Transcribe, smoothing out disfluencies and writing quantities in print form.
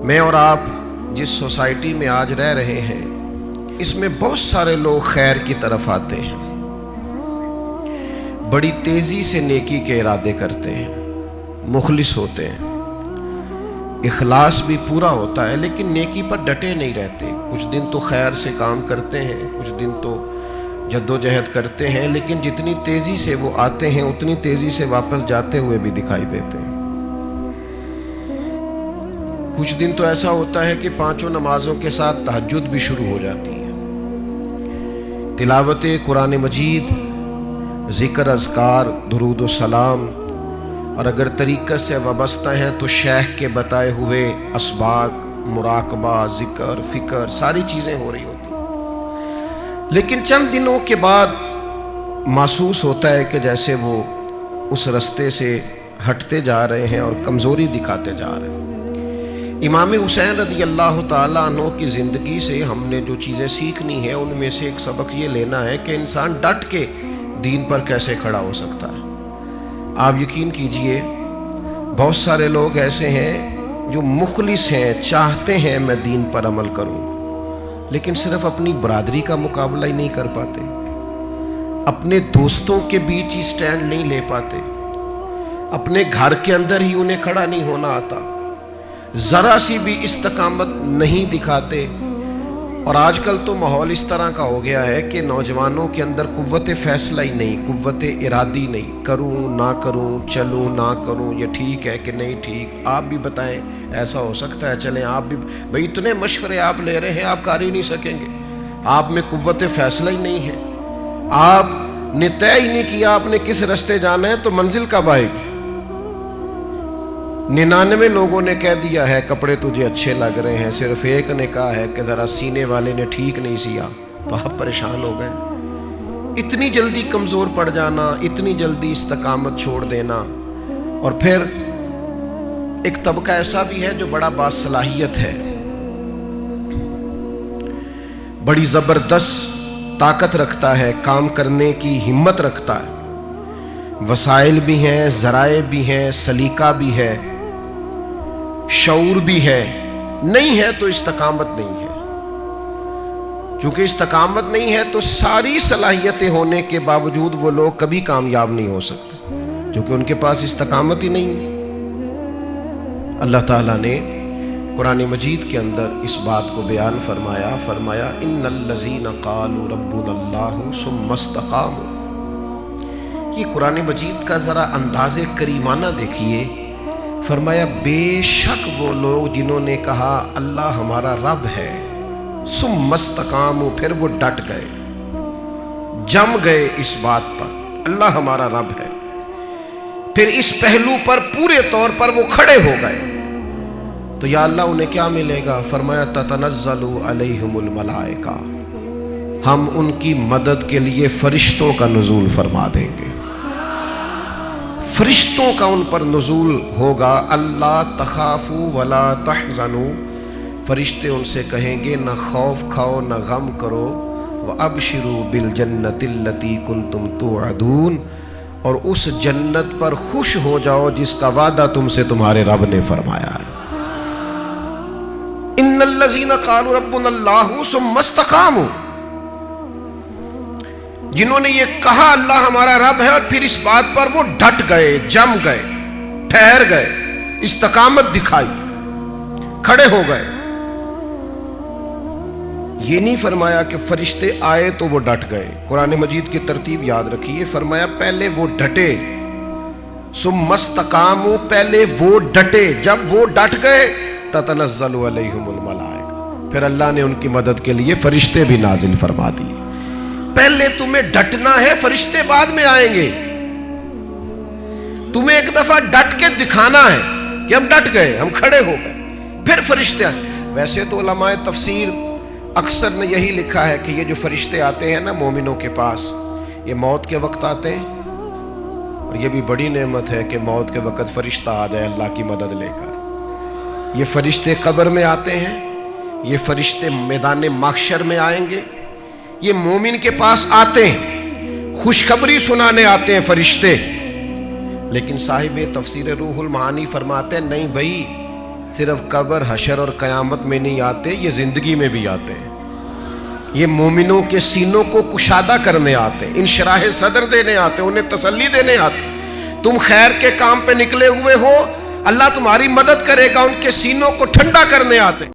میں اور آپ جس سوسائٹی میں آج رہ رہے ہیں اس میں بہت سارے لوگ خیر کی طرف آتے ہیں، بڑی تیزی سے نیکی کے ارادے کرتے ہیں، مخلص ہوتے ہیں، اخلاص بھی پورا ہوتا ہے، لیکن نیکی پر ڈٹے نہیں رہتے۔ کچھ دن تو خیر سے کام کرتے ہیں، کچھ دن تو جد و جہد کرتے ہیں، لیکن جتنی تیزی سے وہ آتے ہیں اتنی تیزی سے واپس جاتے ہوئے بھی دکھائی دیتے ہیں۔ کچھ دن تو ایسا ہوتا ہے کہ 5 نمازوں کے ساتھ تہجد بھی شروع ہو جاتی ہے، تلاوت قرآن مجید، ذکر، اذکار، درود و سلام، اور اگر طریقت سے وابستہ ہیں تو شیخ کے بتائے ہوئے اسباق، مراقبہ، ذکر، فکر، ساری چیزیں ہو رہی ہوتی ہیں، لیکن چند دنوں کے بعد محسوس ہوتا ہے کہ جیسے وہ اس رستے سے ہٹتے جا رہے ہیں اور کمزوری دکھاتے جا رہے ہیں۔ امام حسین رضی اللہ تعالیٰ عنہ کی زندگی سے ہم نے جو چیزیں سیکھنی ہیں ان میں سے ایک سبق یہ لینا ہے کہ انسان ڈٹ کے دین پر کیسے کھڑا ہو سکتا ہے۔ آپ یقین کیجئے بہت سارے لوگ ایسے ہیں جو مخلص ہیں، چاہتے ہیں میں دین پر عمل کروں، لیکن صرف اپنی برادری کا مقابلہ ہی نہیں کر پاتے، اپنے دوستوں کے بیچ ہی سٹینڈ نہیں لے پاتے، اپنے گھر کے اندر ہی انہیں کھڑا نہیں ہونا آتا، ذرا سی بھی استقامت نہیں دکھاتے۔ اور آج کل تو ماحول اس طرح کا ہو گیا ہے کہ نوجوانوں کے اندر قوت فیصلہ ہی نہیں، قوت ارادی نہیں، کروں نہ کروں، چلوں نہ کروں، یہ ٹھیک ہے کہ نہیں ٹھیک، آپ بھی بتائیں ایسا ہو سکتا ہے؟ چلیں آپ بھی، بھئی اتنے مشورے آپ لے رہے ہیں، آپ کر ہی نہیں سکیں گے، آپ میں قوت فیصلہ ہی نہیں ہے، آپ نے طے ہی نہیں کیا آپ نے کس رستے جانا ہے، تو منزل کب آئے گی؟ 99 لوگوں نے کہہ دیا ہے کپڑے تجھے اچھے لگ رہے ہیں، صرف ایک نے کہا ہے کہ ذرا سینے والے نے ٹھیک نہیں سیا، تو آپ پریشان ہو گئے۔ اتنی جلدی کمزور پڑ جانا، اتنی جلدی استقامت چھوڑ دینا۔ اور پھر ایک طبقہ ایسا بھی ہے جو بڑا باصلاحیت ہے، بڑی زبردست طاقت رکھتا ہے، کام کرنے کی ہمت رکھتا ہے، وسائل بھی ہیں، ذرائع بھی ہیں، سلیقہ بھی ہے، شعور بھی ہے، نہیں ہے تو استقامت نہیں ہے۔ چونکہ استقامت نہیں ہے تو ساری صلاحیتیں ہونے کے باوجود وہ لوگ کبھی کامیاب نہیں ہو سکتے، کیونکہ ان کے پاس استقامت ہی نہیں ہے۔ اللہ تعالیٰ نے قرآن مجید کے اندر اس بات کو بیان فرمایا ان الذین قالوا ربنا اللہ ثم استقاموا۔ یہ قرآن مجید کا ذرا انداز کریمانہ دیکھیے، فرمایا بے شک وہ لوگ جنہوں نے کہا اللہ ہمارا رب ہے، ثم استقاموا، پھر وہ ڈٹ گئے، جم گئے اس بات پر اللہ ہمارا رب ہے، پھر اس پہلو پر پورے طور پر وہ کھڑے ہو گئے، تو یا اللہ انہیں کیا ملے گا؟ فرمایا تتنزل علیہم الملائکہ، ہم ان کی مدد کے لیے فرشتوں کا نزول فرما دیں گے، فرشتوں کا ان پر نزول ہوگا۔ اللہ تخافوا ولا تحزنوا، فرشتے ان سے کہیں گے نہ خوف کھاؤ نہ غم کرو، وابشروا بالجنۃ التی کنتم توعدون، اور اس جنت پر خوش ہو جاؤ جس کا وعدہ تم سے تمہارے رب نے فرمایا ہے۔ ان الذین قالوا ربنا اللہ ثم استقاموا، جنہوں نے یہ کہا اللہ ہمارا رب ہے اور پھر اس بات پر وہ ڈٹ گئے، جم گئے، ٹھہر گئے، استقامت دکھائی، کھڑے ہو گئے۔ یہ نہیں فرمایا کہ فرشتے آئے تو وہ ڈٹ گئے، قرآن مجید کی ترتیب یاد رکھیے، فرمایا پہلے وہ ڈٹے، ثم استقاموا، پہلے وہ ڈٹے، جب وہ ڈٹ گئے تتنزل علیہم الملائکہ، پھر اللہ نے ان کی مدد کے لیے فرشتے بھی نازل فرما دیے۔ پہلے تمہیں ڈٹنا ہے، فرشتے بعد میں آئیں گے، تمہیں ایک دفعہ ڈٹ کے دکھانا ہے کہ ہم ڈٹ گئے، ہم کھڑے ہو گئے، پھر فرشتے آئیں۔ ویسے تو علماء تفسیر اکثر نے یہی لکھا ہے کہ یہ جو فرشتے آتے ہیں نا مومنوں کے پاس، یہ موت کے وقت آتے ہیں، اور یہ بھی بڑی نعمت ہے کہ موت کے وقت فرشتہ آ جائے اللہ کی مدد لے کر۔ یہ فرشتے قبر میں آتے ہیں، یہ فرشتے میدان محشر میں آئیں گے، یہ مومن کے پاس آتے ہیں، خوشخبری سنانے آتے ہیں فرشتے، لیکن صاحب تفسیر روح المعانی فرماتے ہیں نہیں بھائی، صرف قبر حشر اور قیامت میں نہیں آتے، یہ زندگی میں بھی آتے ہیں. یہ مومنوں کے سینوں کو کشادہ کرنے آتے ہیں، انشراح صدر دینے آتے ہیں، انہیں تسلی دینے آتے ہیں. تم خیر کے کام پہ نکلے ہوئے ہو، اللہ تمہاری مدد کرے گا، ان کے سینوں کو ٹھنڈا کرنے آتے ہیں.